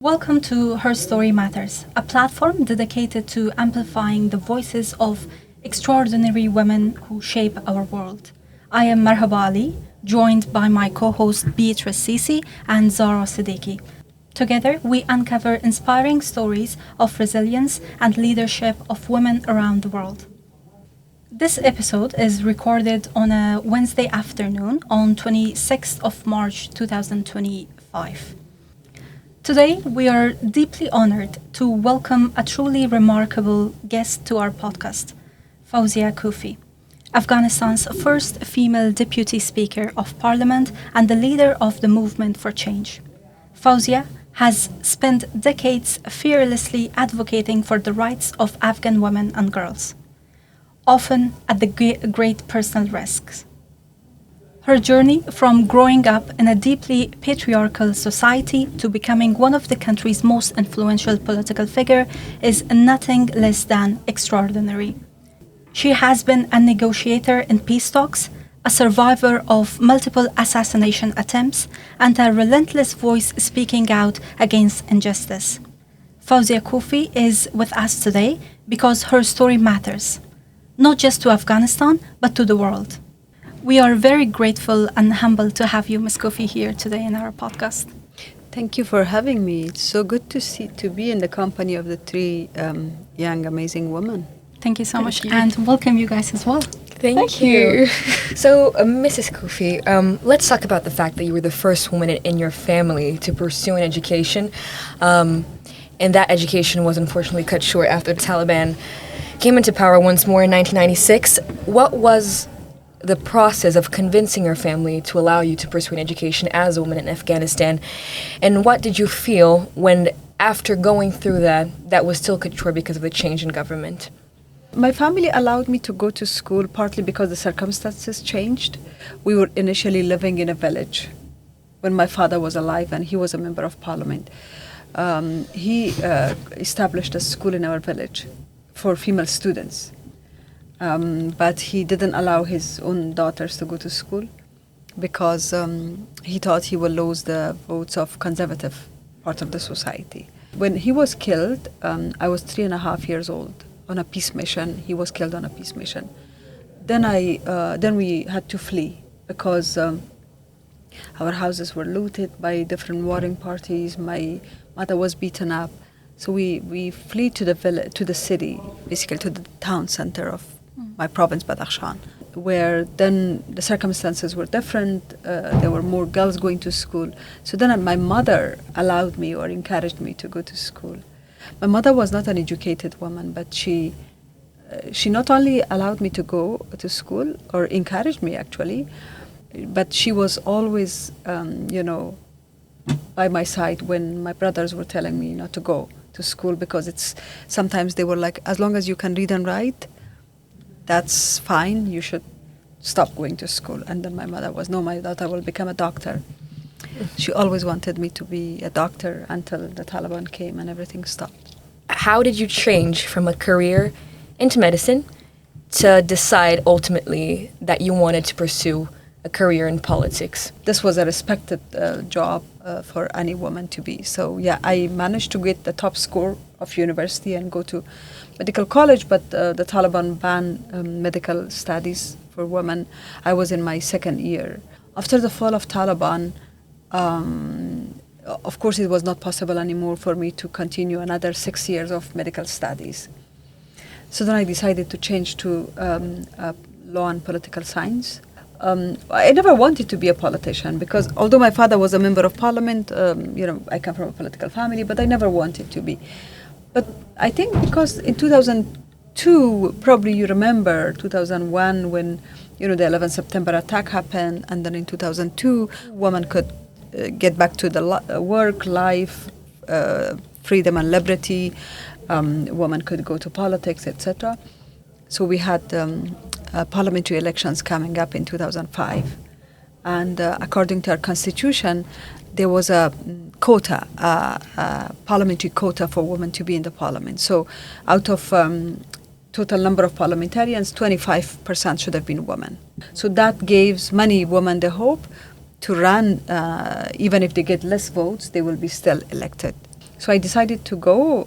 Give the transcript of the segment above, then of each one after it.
Welcome to Her Story Matters, a platform dedicated to amplifying the voices of extraordinary women who shape our world. I am Marhaba Ali, joined by my co-host Beatrice Sisi and Zara Siddiqui. Together, we uncover inspiring stories of resilience and leadership of women around the world. This episode is recorded on a Wednesday afternoon on 26th of March 2025. Today, we are deeply honored to welcome a truly remarkable guest to our podcast, Fawzia Koofi, Afghanistan's first female deputy speaker of parliament and the leader of the movement for change. Fawzia has spent decades fearlessly advocating for the rights of Afghan women and girls, often at the great personal risks. Her journey from growing up in a deeply patriarchal society to becoming one of the country's most influential political figure is nothing less than extraordinary. She has been a negotiator in peace talks, a survivor of multiple assassination attempts, and a relentless voice speaking out against injustice. Fawzia Koofi is with us today because her story matters, not just to Afghanistan, but to the world. We are very grateful and humbled to have you, Ms. Koofi, here today in our podcast. Thank you for having me. It's so good to be in the company of the three young, amazing women. Thank you so much, and welcome you guys as well. Thank you. So, Mrs. Koofi, let's talk about the fact that you were the first woman in your family to pursue an education, and that education was unfortunately cut short after the Taliban came into power once more in 1996. What was the process of convincing your family to allow you to pursue an education as a woman in Afghanistan? And what did you feel when, after going through that was still cut short because of the change in government? My family allowed me to go to school partly because the circumstances changed. We were initially living in a village when my father was alive and he was a member of parliament. He established a school in our village for female students. But he didn't allow his own daughters to go to school because he thought he would lose the votes of conservative part of the society. When he was killed, I was 3.5 years old on a peace mission. He was killed on a peace mission. Then we had to flee because our houses were looted by different warring parties. My mother was beaten up. So we flee to the village, to the city, basically to the town center of my province, Badakhshan, where then the circumstances were different. There were more girls going to school. So then my mother allowed me or encouraged me to go to school. My mother was not an educated woman, but she not only allowed me to go to school, or encouraged me actually, but she was always, by my side when my brothers were telling me not to go to school because sometimes they were like, as long as you can read and write, that's fine, you should stop going to school. And then my mother was, no, my daughter will become a doctor. She always wanted me to be a doctor until the Taliban came and everything stopped. How did you change from a career into medicine to decide ultimately that you wanted to pursue a career in politics? This was a respected job for any woman to be. So yeah, I managed to get the top score of university and go to medical college, but the Taliban banned medical studies for women. I was in my second year. After the fall of Taliban, of course it was not possible anymore for me to continue another 6 years of medical studies. So then I decided to change to law and political science. I never wanted to be a politician because although my father was a member of parliament, I come from a political family, but I never wanted to be. But I think because in 2002, probably you remember 2001 when, the 11th September attack happened, and then in 2002, women could get back to the work, life, freedom and liberty. Women could go to politics, etc. So we had parliamentary elections coming up in 2005. And according to our constitution, there was a quota, a parliamentary quota for women to be in the parliament. So out of total number of parliamentarians, 25% should have been women. So that gives many women the hope to run, even if they get less votes, they will be still elected. So I decided to go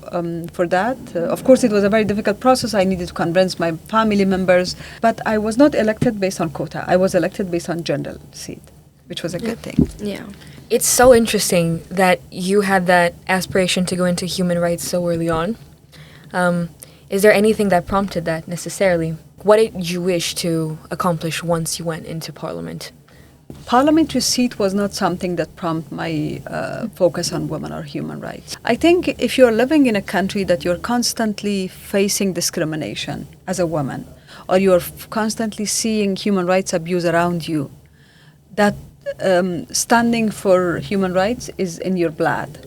for that. Of course, it was a very difficult process. I needed to convince my family members. But I was not elected based on quota. I was elected based on general seat, which was a good thing. Yeah. It's so interesting that you had that aspiration to go into human rights so early on. Is there anything that prompted that necessarily? What did you wish to accomplish once you went into parliament? Parliamentary seat was not something that prompted my focus on women or human rights. I think if you're living in a country that you're constantly facing discrimination as a woman, or you're constantly seeing human rights abuse around you, that standing for human rights is in your blood.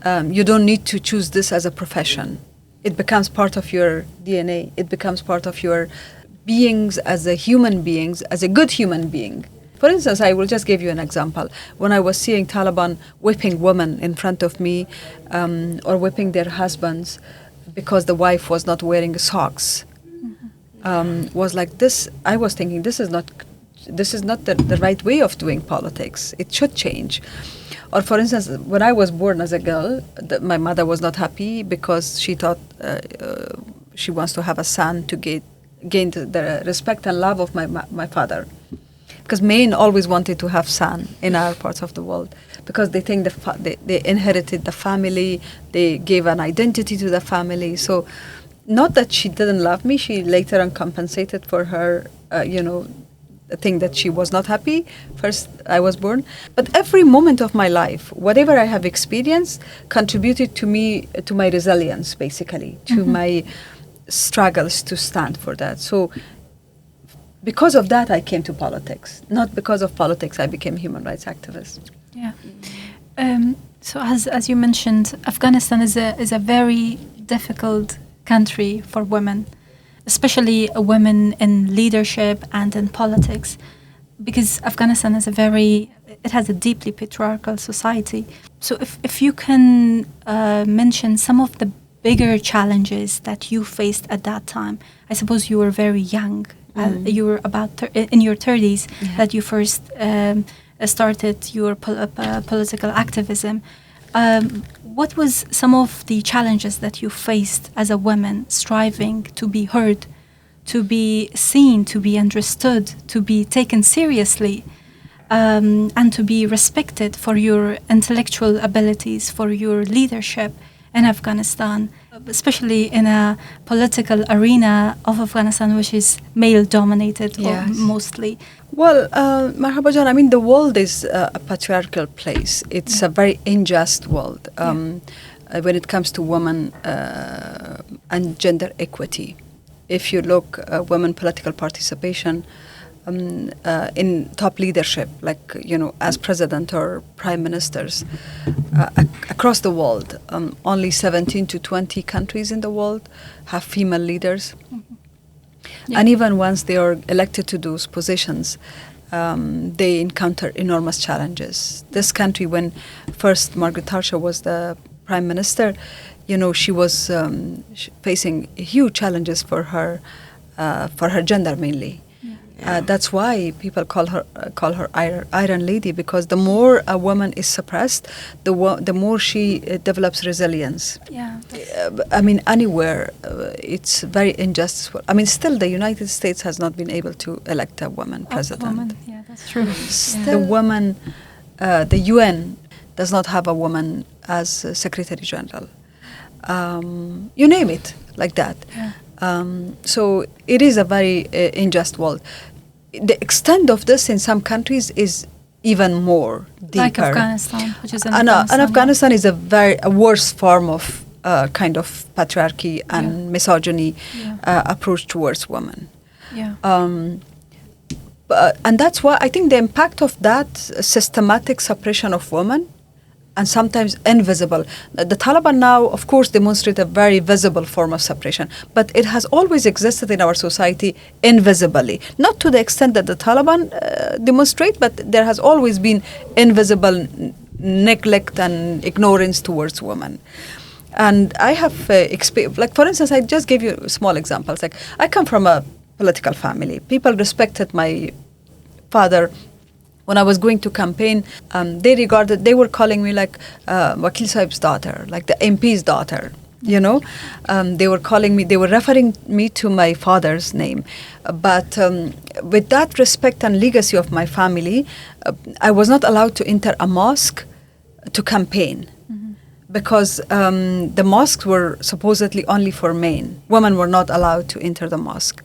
You don't need to choose this as a profession. It becomes part of your DNA. It becomes part of your beings as a human beings, as a good human being. For instance, I will just give you an example. When I was seeing Taliban whipping women in front of me, or whipping their husbands because the wife was not wearing socks, was like this. I was thinking, this is not the right way of doing politics. It should change. Or for instance, when I was born as a girl, my mother was not happy because she thought she wants to have a son to gain the respect and love of my father. Because men always wanted to have son in our parts of the world, because they think they inherited the family, they gave an identity to the family. So not that she didn't love me, she later on compensated for her, the thing that she was not happy. First, I was born. But every moment of my life, whatever I have experienced, contributed to my resilience, basically, to my struggles to stand for that. So because of that, I came to politics. Not because of politics, I became a human rights activist. Yeah. So as you mentioned, Afghanistan is a very difficult country for women, especially women in leadership and in politics, because Afghanistan has a deeply patriarchal society. So if you can mention some of the bigger challenges that you faced at that time. I suppose you were very young. You were about in your 30s that you first started your political activism. What was some of the challenges that you faced as a woman striving to be heard, to be seen, to be understood, to be taken seriously, and to be respected for your intellectual abilities, for your leadership in Afghanistan, especially in a political arena of Afghanistan, which is male-dominated mostly? Well, Marhaba Jan, I mean, the world is a patriarchal place. It's a very unjust world when it comes to women and gender equity. If you look at women political participation in top leadership, like, as president or prime ministers, across the world, only 17 to 20 countries in the world have female leaders. And even once they are elected to those positions, they encounter enormous challenges. This country, when first Margaret Thatcher was the prime minister, she was facing huge challenges for her gender mainly. That's why people call her Iron Lady, because the more a woman is suppressed, the more she develops resilience. I mean, anywhere it's very unjust. I mean, still the United States has not been able to elect a woman president. Yeah, that's true. Still, the UN does not have a woman as Secretary General. You name it, like that. So it is a very unjust world. The extent of this in some countries is even more deeper. Like Afghanistan, which is Afghanistan is a worse form of kind of patriarchy and misogyny approach towards women. And that's why I think the impact of that systematic suppression of women, and sometimes invisible. The Taliban now, of course, demonstrate a very visible form of suppression, but it has always existed in our society invisibly. Not to the extent that the Taliban demonstrate, but there has always been invisible neglect and ignorance towards women. And I have experienced, like, for instance, I just gave you small examples. Like, I come from a political family. People respected my father When I was going to campaign, they were calling me like Wakil Sahib's daughter, like the MP's daughter. They were calling me, they were referring me to my father's name. But with that respect and legacy of my family, I was not allowed to enter a mosque to campaign. Because the mosques were supposedly only for men. Women were not allowed to enter the mosque.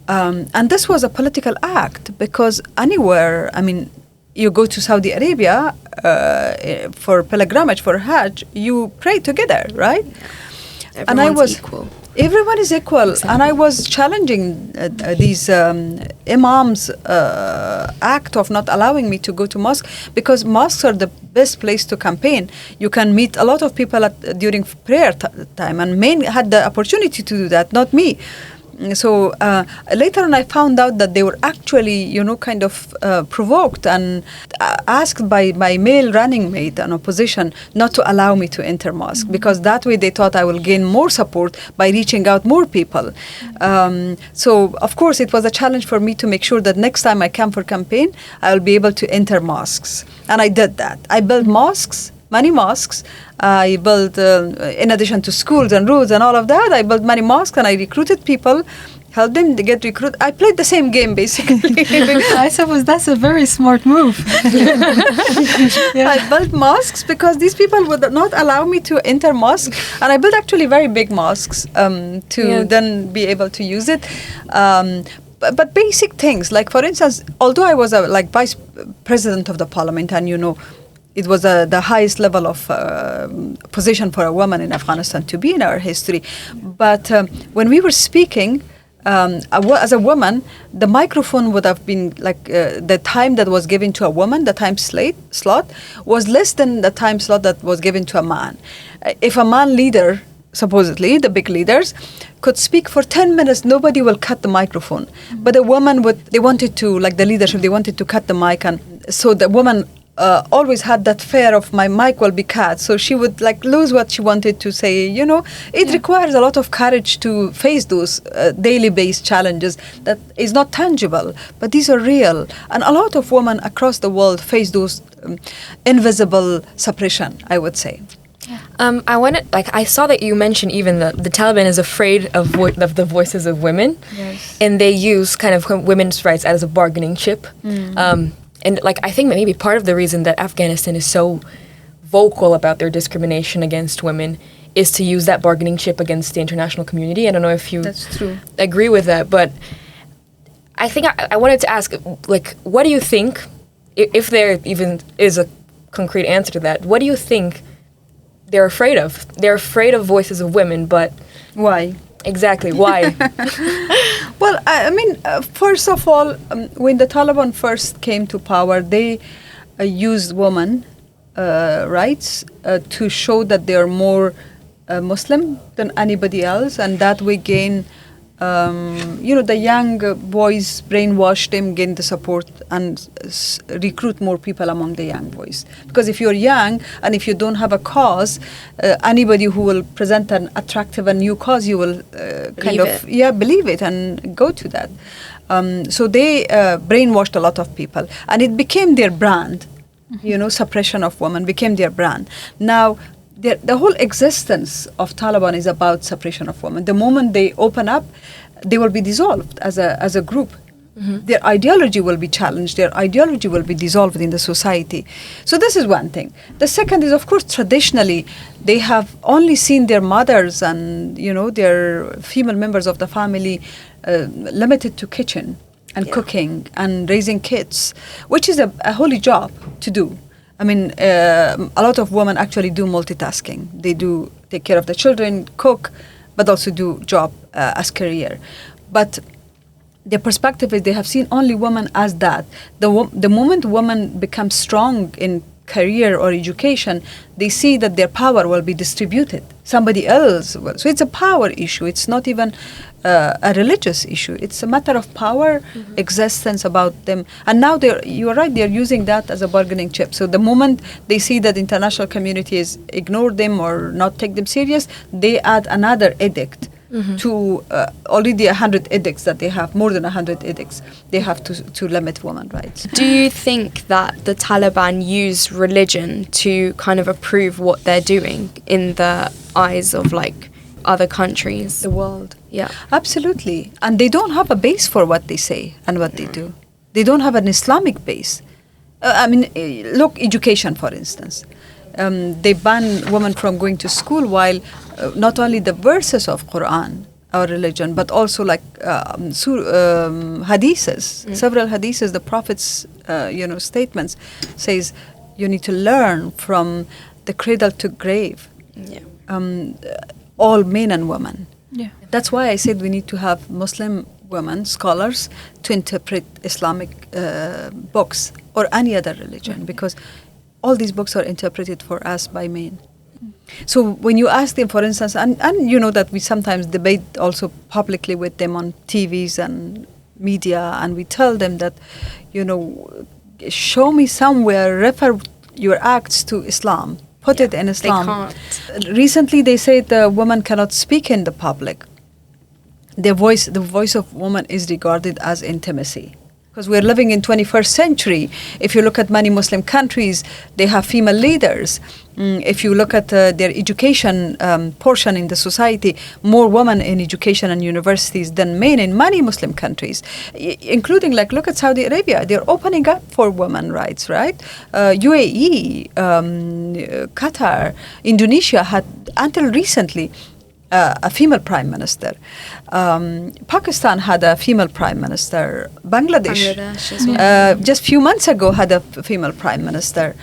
And this was a political act, because anywhere, you go to Saudi Arabia for pilgrimage, for Hajj, you pray together, right? Everyone's equal. Everyone is equal. Exactly. And I was challenging these imams' act of not allowing me to go to mosque, because mosques are the best place to campaign. You can meet a lot of people during prayer time, and men had the opportunity to do that, not me. So later on I found out that they were actually, kind of provoked and asked by my male running mate and opposition not to allow me to enter mosque, because that way they thought I will gain more support by reaching out more people. So of course it was a challenge for me to make sure that next time I come for campaign, I will be able to enter mosques. And I did that. I built mosques, many mosques. I built, in addition to schools and roads and all of that, I built many mosques, and I recruited people, helped them to get recruited. I played the same game, basically. I suppose that's a very smart move. I built mosques because these people would not allow me to enter mosques, and I built actually very big mosques to then be able to use it. But basic things, like for instance, although I was a vice president of the parliament, and it was the highest level of position for a woman in Afghanistan to be in our history. But when we were speaking, as a woman, the microphone would have been the time that was given to a woman, the time slot, was less than the time slot that was given to a man. If a man leader, supposedly, the big leaders, could speak for 10 minutes, nobody will cut the microphone. But a woman they wanted to, the leadership, they wanted to cut the mic. And so the woman always had that fear of my mic will be cut, so she would lose what she wanted to say. It requires a lot of courage to face those daily based challenges that is not tangible, but these are real, and a lot of women across the world face those invisible suppression, I would say. I saw that you mentioned even the Taliban is afraid of the voices of women. Yes. And they use kind of women's rights as a bargaining chip. And I think maybe part of the reason that Afghanistan is so vocal about their discrimination against women is to use that bargaining chip against the international community. I don't know if you That's true. agree with that, but I think I wanted to ask, what do you think, if there even is a concrete answer to that, what do you think they're afraid of? They're afraid of voices of women, but Why? exactly why? Well, first of all, when the Taliban first came to power, they used women rights to show that they are more Muslim than anybody else, and that way gain, the young boys, brainwash them, gain the support, and recruit more people among the young boys. Because if you're young and if you don't have a cause, anybody who will present an attractive and new cause, you will believe it and go to that. So they brainwashed a lot of people, and it became their brand. Suppression of women became their brand. Now, the whole existence of Taliban is about suppression of women. The moment they open up, they will be dissolved as a group. Mm-hmm. Their ideology will be challenged. Their ideology will be dissolved in the society. So this is one thing. The second is, of course, traditionally, they have only seen their mothers and, their female members of the family limited to kitchen and cooking and raising kids, which is a holy job to do. A lot of women actually do multitasking. They do take care of the children, cook, but also do job as career. But the perspective is they have seen only women as that. The moment women become strong in career or education, they see that their power will be distributed. Somebody else will. So it's a power issue. It's not even a religious issue. It's a matter of power, existence about them. And now you're right, they're using that as a bargaining chip. So the moment they see that the international community is ignore them or not take them serious, they add another edict to already 100 edicts that they have, more than 100 edicts, they have to limit women rights. Do you think that the Taliban use religion to kind of approve what they're doing in the eyes of like other countries? The world. Yeah. Absolutely. And they don't have a base for what they say and what they do. They don't have an Islamic base. Look, education, for instance. They ban women from going to school, while not only the verses of Quran, our religion, but also like hadiths, several hadiths, the Prophet's statements says you need to learn from the cradle to grave. Yeah. All men and women. Yeah. That's why I said we need to have Muslim women, scholars, to interpret Islamic books or any other religion, because all these books are interpreted for us by men. So when you ask them, for instance, and you know that we sometimes debate also publicly with them on TVs and media, and we tell them that, show me somewhere, refer your acts to Islam, put it in Islam. They can't. Recently they said the woman cannot speak in the public. The voice of woman is regarded as intimacy. Because we're living in 21st century. If you look at many Muslim countries, they have female leaders. If you look at their education portion in the society, more women in education and universities than men in many Muslim countries, including look at Saudi Arabia. They're opening up for women rights, right? UAE, Qatar, Indonesia had until recently a female prime minister. Pakistan had a female prime minister. Bangladesh as well. just a few months ago had a female prime minister.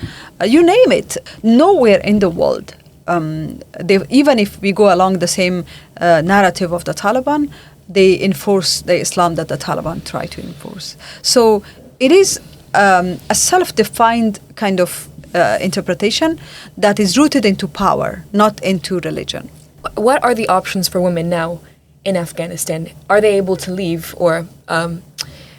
You name it. Nowhere in the world, even if we go along the same narrative of the Taliban, they enforce the Islam that the Taliban try to enforce. So it is a self-defined kind of interpretation that is rooted into power, not into religion. What are the options for women now in Afghanistan? Are they able to leave, or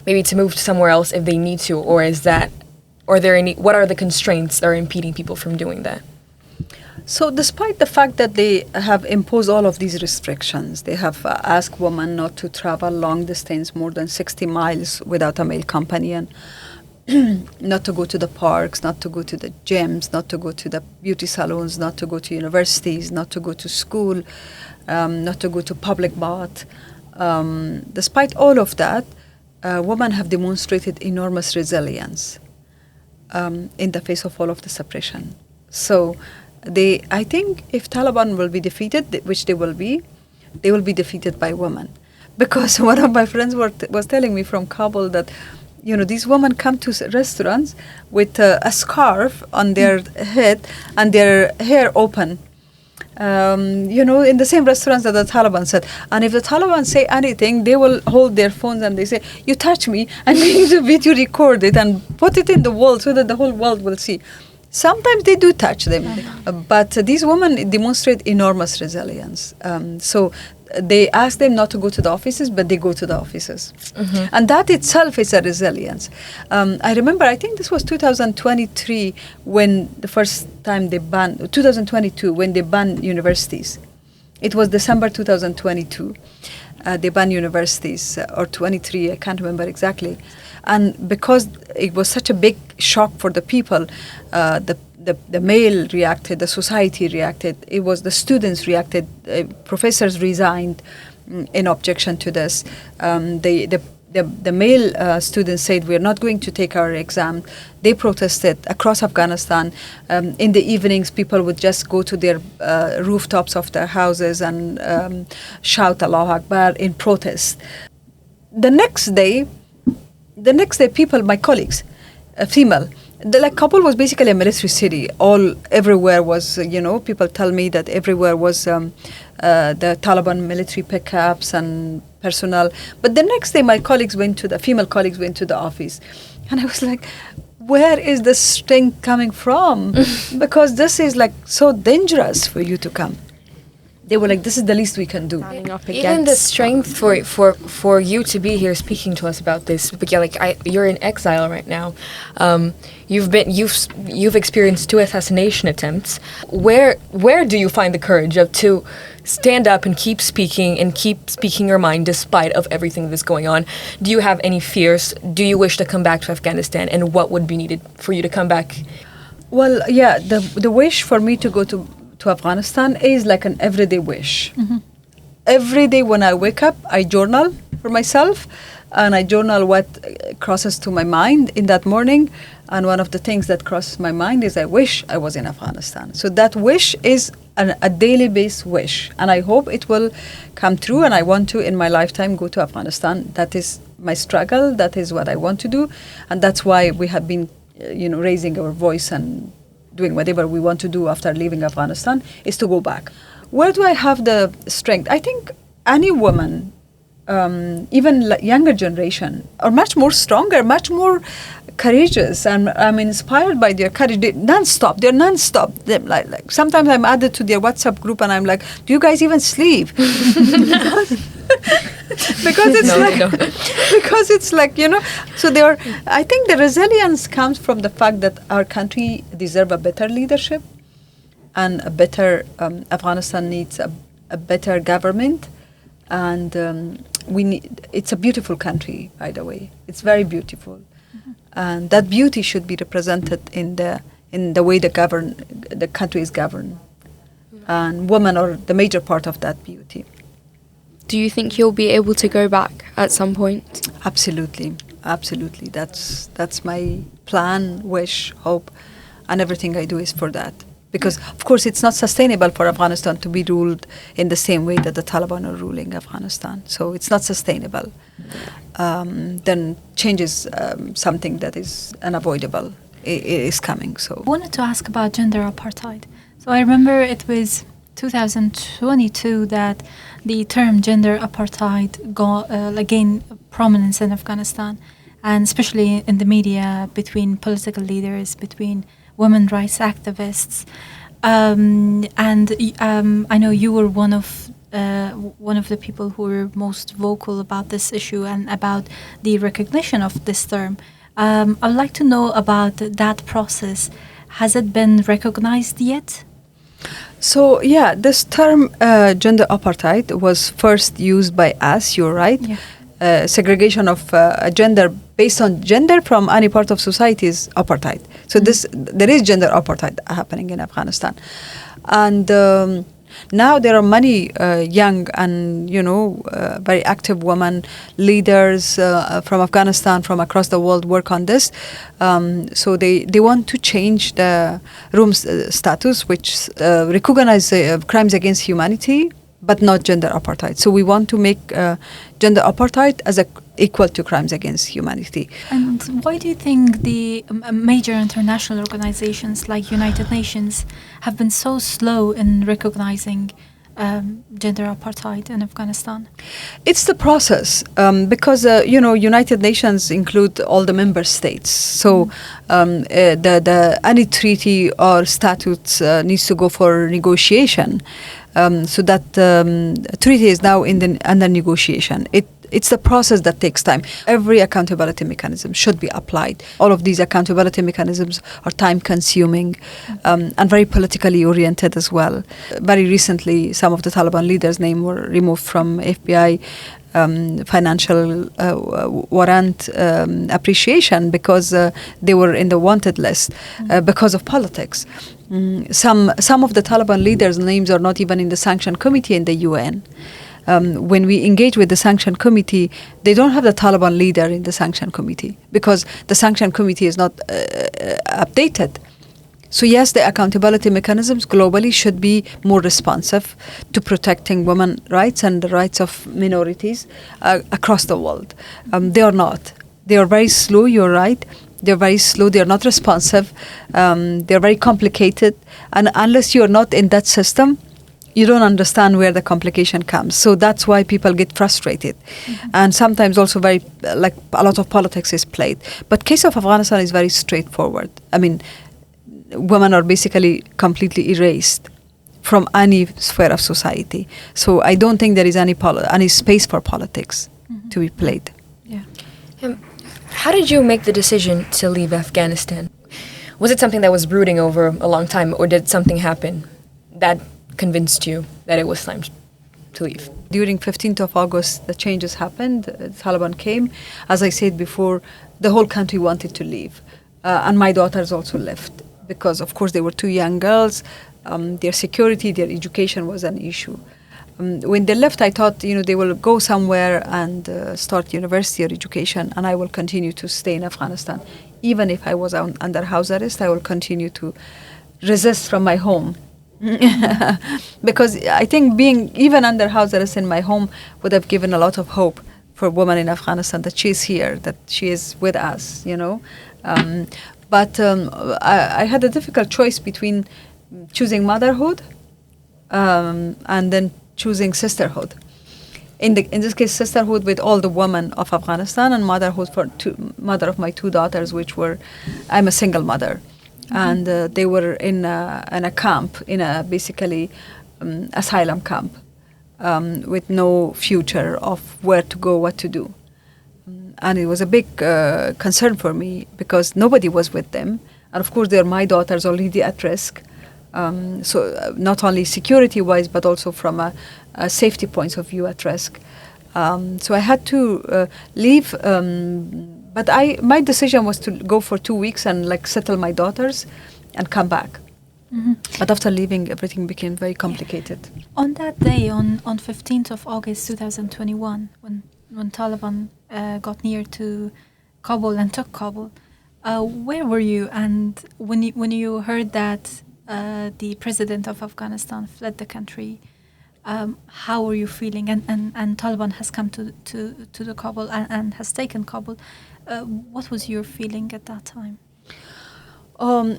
maybe to move somewhere else if they need to, or what are the constraints that are impeding people from doing that? So despite the fact that they have imposed all of these restrictions, they have asked women not to travel long distance, more than 60 miles without a male companion, not to go to the parks, not to go to the gyms, not to go to the beauty salons, not to go to universities, not to go to school, not to go to public bath. Despite all of that, women have demonstrated enormous resilience in the face of all of the suppression. So I think if Taliban will be defeated, which they will be defeated by women. Because one of my friends was telling me from Kabul that these women come to restaurants with a scarf on their head and their hair open. In the same restaurants that the Taliban said. And if the Taliban say anything, they will hold their phones and they say, you touch me, and we need to video record it and put it in the world so that the whole world will see. Sometimes they do touch them, but these women demonstrate enormous resilience. So they ask them not to go to the offices, but they go to the offices. Mm-hmm. And that itself is a resilience. I remember, I think this was 2023 when the first time they banned, 2022 when they banned universities. It was December 2022. They banned universities, or 23, I can't remember exactly. And because it was such a big shock for the people, the male reacted, the society reacted, it was the students reacted, professors resigned in objection to this. The male students said, we're not going to take our exam. They protested across Afghanistan. In the evenings, people would just go to their rooftops of their houses and shout Allahu Akbar in protest. The next day, people, my colleagues, female, Kabul was basically a military city. Everywhere was, people tell me that everywhere was the Taliban military pickups and personnel. But the next day, my female colleagues went to the office. And I was like, where is the strength coming from? Because this is so dangerous for you to come. They were like, this is the least we can do. Standing up Even the against strength for you to be here speaking to us about this, but yeah, you're in exile right now. You've experienced 2 assassination attempts. Where do you find the courage to stand up and keep speaking your mind despite of everything that's going on? Do you have any fears? Do you wish to come back to Afghanistan? And what would be needed for you to come back? Well, yeah, the wish for me to go to Afghanistan is like an everyday wish. Every day when I wake up, I journal for myself, and I journal what crosses to my mind in that morning. And one of the things that crosses my mind is I wish I was in Afghanistan. So that wish is a daily based wish, and I hope it will come true. And I want to, in my lifetime, go to Afghanistan. That is my struggle. That is what I want to do, and that's why we have been, raising our voice and doing whatever we want to do after leaving Afghanistan, is to go back. Where do I have the strength? I think any woman, even younger generation, are much more stronger, much more courageous, and I'm inspired by their courage. They're non-stop. They're like sometimes I'm added to their WhatsApp group, and I'm like, do you guys even sleep? because it's like so I think the resilience comes from the fact that our country deserves a better leadership, and a better Afghanistan needs a better government, and it's a beautiful country, by the way. It's very beautiful, and that beauty should be represented in the way the country is governed, and women are the major part of that beauty. Do you think you'll be able to go back at some point? Absolutely. That's my plan, wish, hope, and everything I do is for that. Because, of course, it's not sustainable for Afghanistan to be ruled in the same way that the Taliban are ruling Afghanistan. So it's not sustainable. Then change is something that is unavoidable. It is coming. So I wanted to ask about gender apartheid. So I remember it was 2022 that the term gender apartheid gained prominence in Afghanistan, and especially in the media, between political leaders, between women rights activists, and I know you were one of the people who were most vocal about this issue and about the recognition of this term. I would like to know about that process. Has it been recognized yet? So, yeah, this term gender apartheid was first used by us, you're right. Yeah. Segregation of gender based on gender from any part of society is apartheid. So there is gender apartheid happening in Afghanistan. And now there are many young and, very active women leaders from Afghanistan, from across the world work on this. So they want to change the Rome's status, which recognize crimes against humanity, but not gender apartheid. So we want to make gender apartheid as equal to crimes against humanity. And why do you think the major international organizations like United Nations have been so slow in recognizing gender apartheid in Afghanistan? It's the process, because United Nations include all the member states. So any treaty or statutes needs to go for negotiation. So that treaty is now under negotiation. It's the process that takes time. Every accountability mechanism should be applied. All of these accountability mechanisms are time-consuming and very politically oriented as well. Very recently, some of the Taliban leaders' names were removed from FBI financial warrant appreciation because they were in the wanted list because of politics. Some of the Taliban leaders' names are not even in the sanction committee in the UN. When we engage with the sanction committee, they don't have the Taliban leader in the sanction committee because the sanction committee is not updated. So yes, the accountability mechanisms globally should be more responsive to protecting women's rights and the rights of minorities across the world. They are not. They are very slow, you're right. They're very slow, they're not responsive, they're very complicated. And unless you're not in that system, you don't understand where the complication comes. So that's why people get frustrated. Mm-hmm. And sometimes also a lot of politics is played. But case of Afghanistan is very straightforward. I mean, women are basically completely erased from any sphere of society. So I don't think there is any space for politics to be played. Yeah. How did you make the decision to leave Afghanistan? Was it something that was brooding over a long time, or did something happen that convinced you that it was time to leave? During 15th of August, the changes happened. The Taliban came. As I said before, the whole country wanted to leave. And my daughters also left because, of course, they were two young girls. Their security, their education was an issue. When they left, I thought, they will go somewhere and start university or education, and I will continue to stay in Afghanistan. Even if I was under house arrest, I will continue to resist from my home. Because I think being even under house arrest in my home would have given a lot of hope for women in Afghanistan that she is here, that she is with us, But I had a difficult choice between choosing motherhood and then choosing sisterhood. In this case, sisterhood with all the women of Afghanistan, and motherhood for mother of my two daughters, I'm a single mother. And they were in a camp, in a basically asylum camp, with no future of where to go, what to do. And it was a big concern for me because nobody was with them. And of course, they're my daughters already at risk. So not only security-wise, but also from a safety point of view at risk. So I had to leave. But my decision was to go for 2 weeks and settle my daughters and come back. But after leaving, everything became very complicated. On that day, on 15th of August 2021, when Taliban got near to Kabul and took Kabul, where were you? And when you heard that the president of Afghanistan fled the country, how were you feeling? And Taliban has come to the Kabul and has taken Kabul. What was your feeling at that time?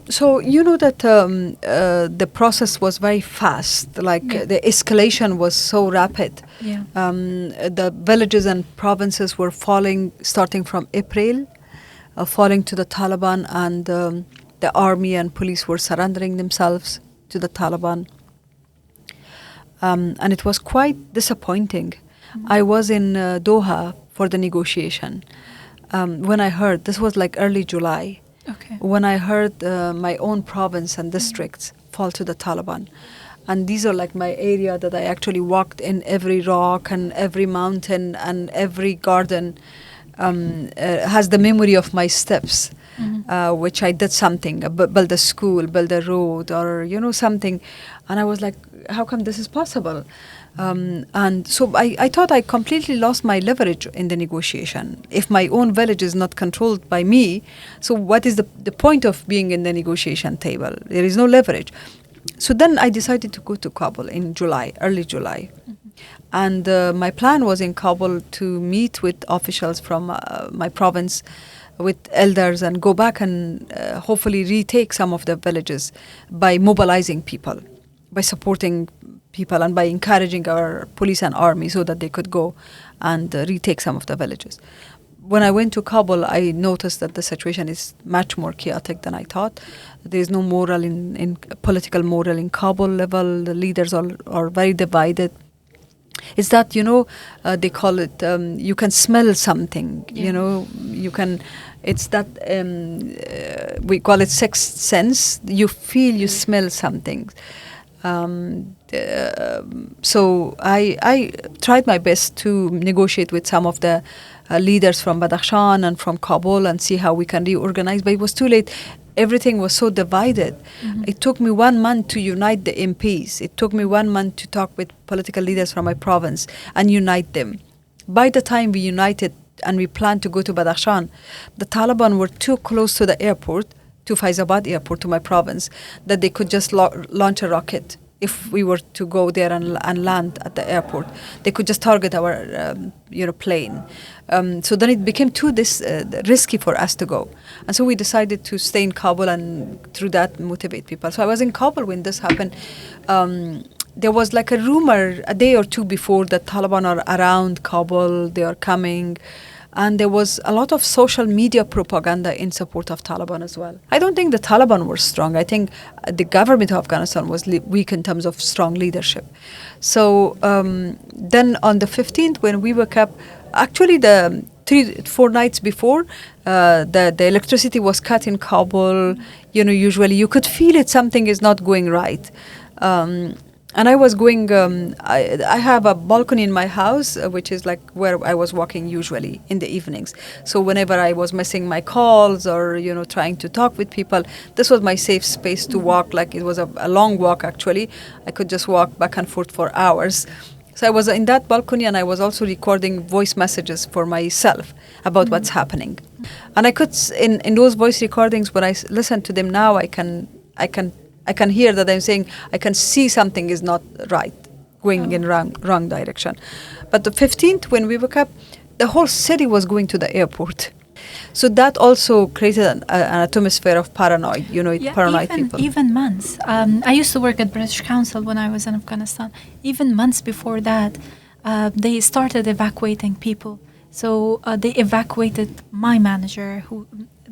So that the process was very fast. The escalation was so rapid. Yeah. The villages and provinces were falling, starting from April, falling to the Taliban, and the army and police were surrendering themselves to the Taliban. And it was quite disappointing. I was in Doha for the negotiation. When I heard, this was early July, Okay. when I heard my own province and districts fall to the Taliban. And these are my area that I actually walked in every rock and every mountain and every garden has the memory of my steps, which I did something, build a school, build a road, or, something. And I was like, how come this is possible? And so I thought I completely lost my leverage in the negotiation. If my own village is not controlled by me, so what is the point of being in the negotiation table? There is no leverage. So then I decided to go to Kabul in July, early July. And my plan was in Kabul to meet with officials from my province, with elders, and go back and hopefully retake some of the villages by mobilizing people, by supporting people, and by encouraging our police and army so that they could go and retake some of the villages. When I went to Kabul, I noticed that the situation is much more chaotic than I thought. There is no moral in political moral in Kabul level. The leaders are very divided. It's that, they call it, you can smell something, you can, it's that, we call it sixth sense. You feel, you smell something. So I tried my best to negotiate with some of the leaders from Badakhshan and from Kabul and see how we can reorganize, but it was too late. Everything was so divided. It took me 1 month to unite the MPs. It took me 1 month to talk with political leaders from my province and unite them. By the time we united and we planned to go to Badakhshan, the Taliban were too close to the airport, to Faizabad airport, to my province, that they could just launch a rocket. If we were to go there and land at the airport, they could just target our plane. So then it became too risky for us to go. And so we decided to stay in Kabul and through that motivate people. So I was in Kabul when this happened. There was a rumor a day or two before that Taliban are around Kabul, they are coming. And there was a lot of social media propaganda in support of Taliban as well. I don't think the Taliban were strong. I think the government of Afghanistan was weak in terms of strong leadership. So then on the 15th, when we woke up, actually the 3-4 nights before, the electricity was cut in Kabul. You know, usually you could feel it, something is not going right. And I was going, I have a balcony in my house, which is like where I was walking usually in the evenings. So whenever I was missing my calls or, you know, trying to talk with people, this was my safe space to walk. Like it was a long walk, actually. I could just walk back and forth for hours. So I was in that balcony, and I was also recording voice messages for myself about what's happening. And I could, in those voice recordings, when I listen to them now, I can hear that I'm saying, I can see something is not right, going in wrong direction. But the 15th, when we woke up, the whole city was going to the airport. So that also created an atmosphere of paranoid, paranoid people. Even months. I used to work at British Council when I was in Afghanistan. Even months before that, they started evacuating people. So they evacuated my manager, who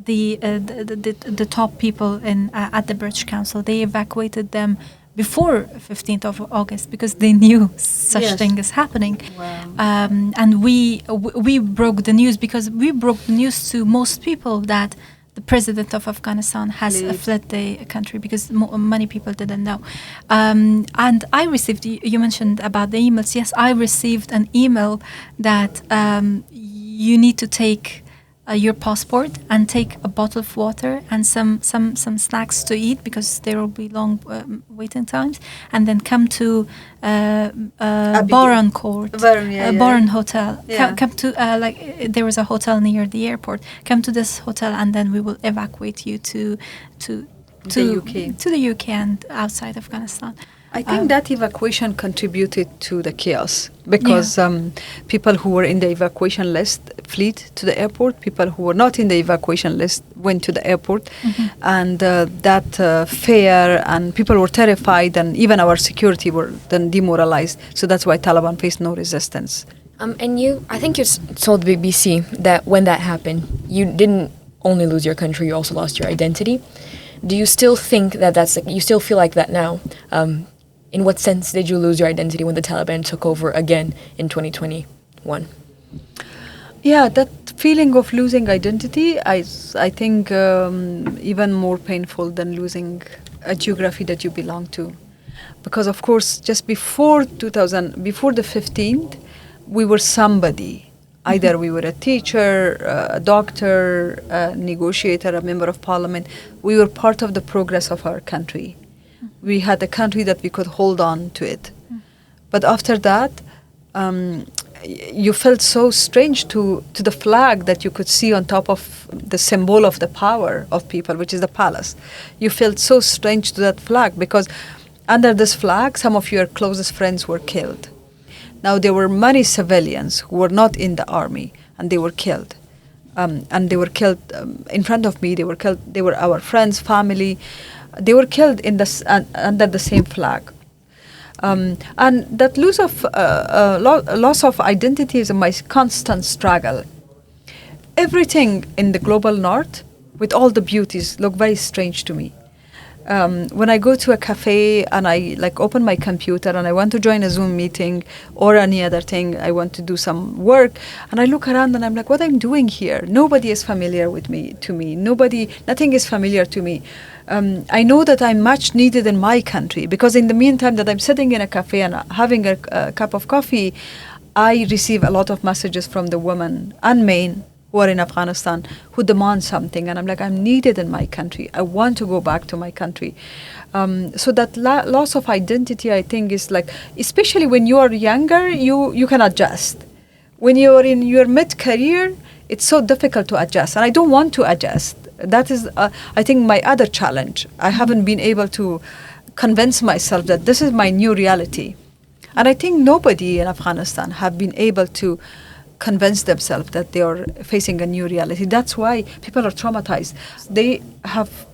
the top people at the British Council. They evacuated them before 15th of August because they knew such thing is happening. Wow. And we broke the news because we broke the news to most people that the president of Afghanistan has fled the country, because many people didn't know. And I received, you mentioned about the emails. Yes, I received an email that you need to take your passport and take a bottle of water and some snacks to eat, because there will be long waiting times, and then come to Baron Court, Baron Hotel. Yeah. Come to there was a hotel near the airport. Come to this hotel, and then we will evacuate you to the UK and outside Afghanistan. I think that evacuation contributed to the chaos, because people who were in the evacuation list fled to the airport. People who were not in the evacuation list went to the airport, and that fear, and people were terrified, and even our security were then demoralized. So that's why Taliban faced no resistance. And I think you told the BBC that when that happened, you didn't only lose your country, you also lost your identity. Do you still think you still feel like that now? In what sense did you lose your identity when the Taliban took over again in 2021? Yeah, that feeling of losing identity, I think even more painful than losing a geography that you belong to. Because of course, just before the 15th, we were somebody. Either we were a teacher, a doctor, a negotiator, a member of parliament. We were part of the progress of our country. We had a country that we could hold on to it. But after that, you felt so strange to the flag that you could see on top of the symbol of the power of people, which is the palace. You felt so strange to that flag, because under this flag, some of your closest friends were killed. Now, there were many civilians who were not in the army, and they were killed. And they were killed in front of me. They were killed. They were our friends, family. They were killed under the same flag. And that loss of identity is my constant struggle. Everything in the global north, with all the beauties, look very strange to me. When I go to a cafe and I open my computer and I want to join a Zoom meeting or any other thing, I want to do some work, and I look around and I'm like, what I'm doing here? Nobody is familiar to me. Nothing is familiar to me. I know that I'm much needed in my country, because in the meantime that I'm sitting in a cafe and having a cup of coffee, I receive a lot of messages from the women and men who are in Afghanistan who demand something, and I'm like, I'm needed in my country. I want to go back to my country. So that loss of identity, I think, is especially when you are younger, you can adjust. When you're in your mid-career, it's so difficult to adjust, and I don't want to adjust. That is, I think, my other challenge. I haven't been able to convince myself that this is my new reality. And I think nobody in Afghanistan have been able to convince themselves that they are facing a new reality. That's why people are traumatized. They have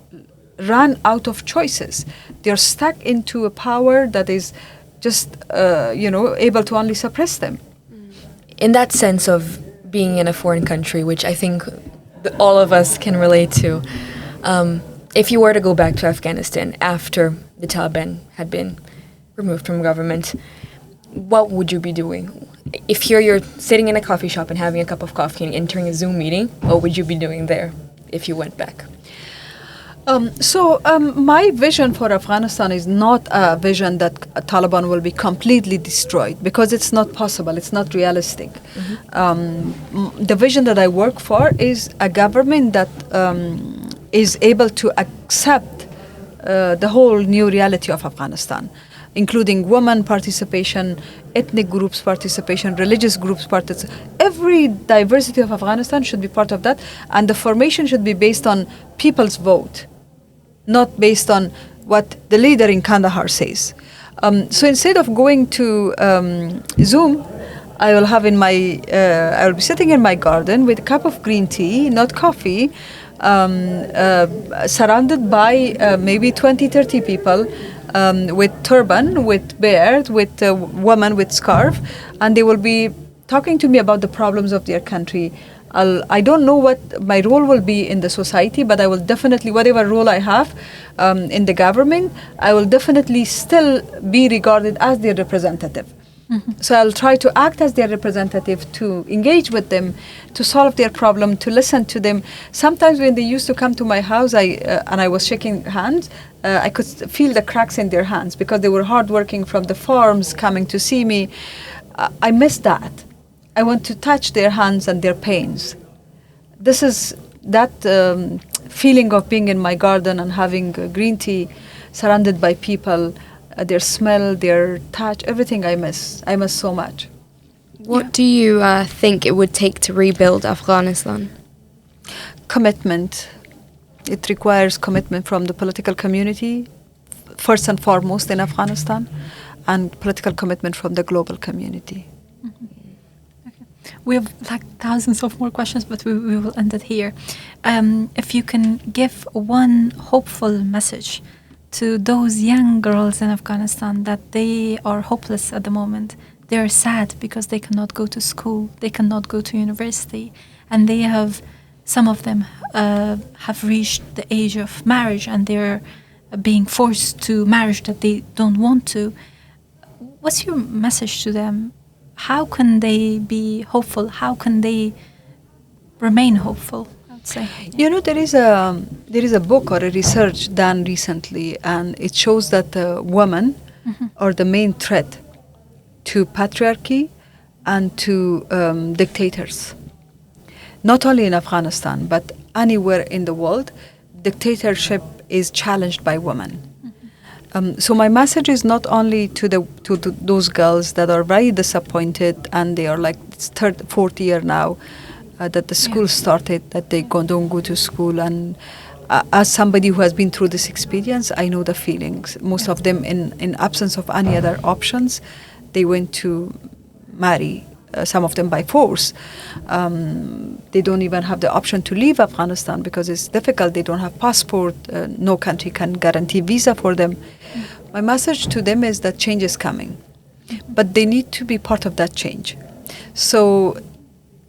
run out of choices. They're stuck into a power that is just, able to only suppress them. In that sense of being in a foreign country, which I think all of us can relate to. If you were to go back to Afghanistan after the Taliban had been removed from government, what would you be doing? If you're sitting in a coffee shop and having a cup of coffee and entering a Zoom meeting, what would you be doing there if you went back? My vision for Afghanistan is not a vision that Taliban will be completely destroyed, because it's not possible, it's not realistic. The vision that I work for is a government that is able to accept the whole new reality of Afghanistan, including women participation, ethnic groups participation, religious groups participation. Every diversity of Afghanistan should be part of that, and the formation should be based on people's vote, not based on what the leader in Kandahar says. So instead of going to Zoom, I will be sitting in my garden with a cup of green tea, not coffee, surrounded by maybe 20, 30 people with turban, with beard, with a woman with scarf, and they will be talking to me about the problems of their country. I don't know what my role will be in the society, but I will definitely, whatever role I have in the government, I will definitely still be regarded as their representative. So I'll try to act as their representative, to engage with them, to solve their problem, to listen to them. Sometimes when they used to come to my house, I was shaking hands, I could feel the cracks in their hands because they were hardworking from the farms coming to see me. I miss that. I want to touch their hands and their pains. This is that feeling of being in my garden and having green tea, surrounded by people, their smell, their touch, everything I miss. I miss so much. What do you think it would take to rebuild Afghanistan? Commitment. It requires commitment from the political community, first and foremost in Afghanistan, and political commitment from the global community. We have like thousands of more questions, but we will end it here. If you can give one hopeful message to those young girls in Afghanistan that they are hopeless at the moment. They are sad because they cannot go to school, they cannot go to university, and some of them have reached the age of marriage and they're being forced to marriage that they don't want to. What's your message to them? How can they be hopeful? How can they remain hopeful? Say. You know, there is a book or a research done recently, and it shows that women are the main threat to patriarchy and to dictators. Not only in Afghanistan, but anywhere in the world, dictatorship is challenged by women. So my message is not only to those girls that are very disappointed, and they are like third, fourth year now, that the school started, that they don't go to school. And as somebody who has been through this experience, I know the feelings. Most of them, in absence of any other options, they went to marry, some of them by force. They don't even have the option to leave Afghanistan because it's difficult. They don't have passport. No country can guarantee visa for them. My message to them is that change is coming, but they need to be part of that change. So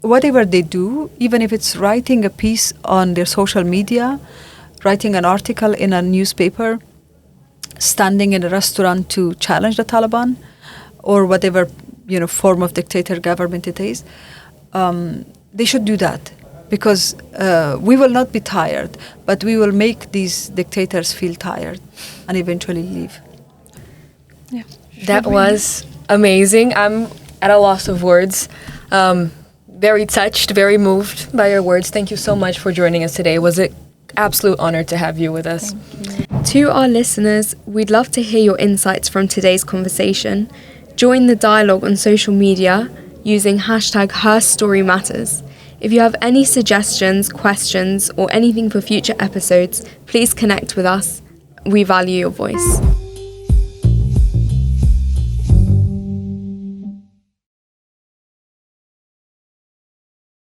whatever they do, even if it's writing a piece on their social media, writing an article in a newspaper, standing in a restaurant to challenge the Taliban, or whatever form of dictator government it is, they should do that, because we will not be tired, but we will make these dictators feel tired and eventually leave. Yeah, that was amazing. I'm at a loss of words. Very touched, very moved by your words. Thank you so much for joining us today. It was an absolute honor to have you with us. To our listeners, we'd love to hear your insights from today's conversation. Join the dialogue on social media using hashtag #HerStoryMatters. If you have any suggestions, questions, or anything for future episodes, please connect with us. We value your voice.